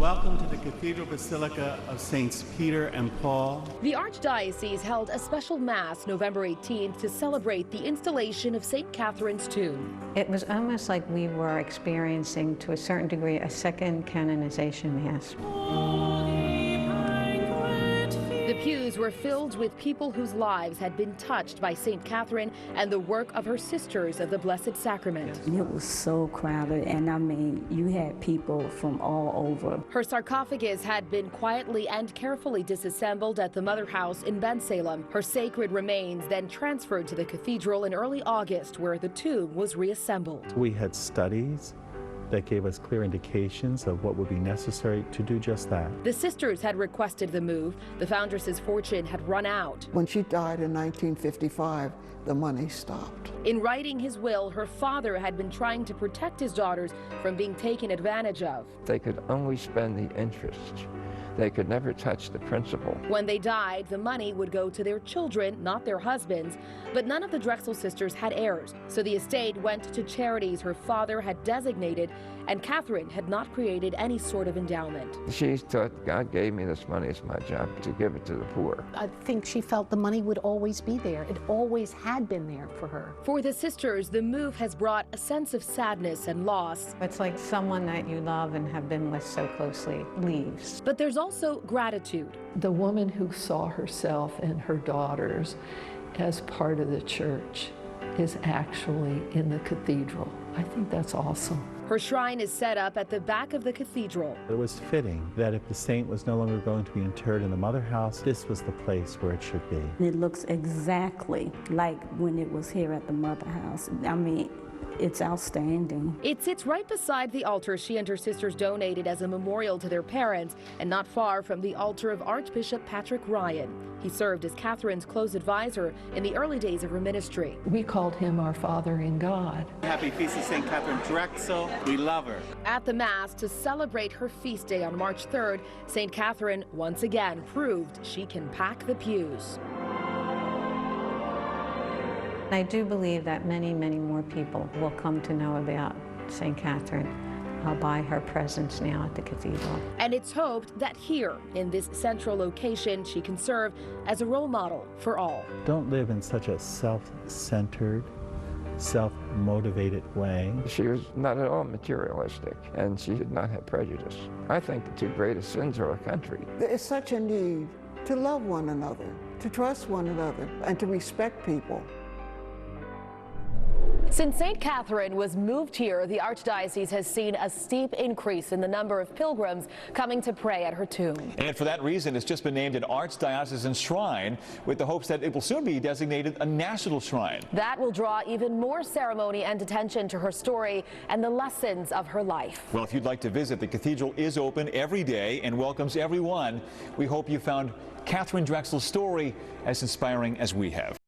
Welcome to the Cathedral Basilica of Saints Peter and Paul. The Archdiocese held a special Mass November 18th to celebrate the installation of St. Catherine's tomb. It was almost like we were experiencing, to a certain degree, a second canonization Mass. The pews were filled with people whose lives had been touched by St. Catherine and the work of her Sisters of the Blessed Sacrament. It was so crowded, and I mean, you had people from all over. Her sarcophagus had been quietly and carefully disassembled at the Mother House in Bensalem. Her sacred remains then transferred to the cathedral in early August, where the tomb was reassembled. We had studies that gave us clear indications of what would be necessary to do just that. The sisters had requested the move. The foundress's fortune had run out. When she died in 1955, the money stopped. In writing his will, her father had been trying to protect his daughters from being taken advantage of. They could only spend the interest. They could never touch the principal. When they died, the money would go to their children, not their husbands. But none of the Drexel sisters had heirs, so the estate went to charities her father had designated, and Catherine had not created any sort of endowment. She thought, God gave me this money, it's my job to give it to the poor. I think she felt the money would always be there. It always had been there for her. For the sisters, the move has brought a sense of sadness and loss. It's like someone that you love and have been with so closely leaves. But there's also gratitude. The woman who saw herself and her daughters as part of the church is actually in the cathedral. I think that's awesome. Her shrine is set up at the back of the cathedral. It was fitting that if the saint was no longer going to be interred in the Mother House, this was the place where it should be. It looks exactly like when it was here at the Mother House. I mean, it's outstanding. It sits right beside the altar she and her sisters donated as a memorial to their parents, and not far from the altar of Archbishop Patrick Ryan. He served as Catherine's close advisor in the early days of her ministry. We called him our Father in God. Happy Feast of St. Katharine Drexel. We love her. At the Mass to celebrate her feast day on March 3rd, St. Catherine once again proved she can pack the pews. I do believe that many, many more people will come to know about St. Catherine by her presence now at the cathedral. And it's hoped that here, in this central location, she can serve as a role model for all. Don't live in such a self-centered, self-motivated way. She was not at all materialistic, and she did not have prejudice. I think the two greatest sins of our country. There is such a need to love one another, to trust one another, and to respect people. Since St. Catherine was moved here, the Archdiocese has seen a steep increase in the number of pilgrims coming to pray at her tomb. And for that reason, it's just been named an Archdiocesan shrine, with the hopes that it will soon be designated a national shrine. That will draw even more ceremony and attention to her story and the lessons of her life. Well, if you'd like to visit, the cathedral is open every day and welcomes everyone. We hope you found Katharine Drexel's story as inspiring as we have.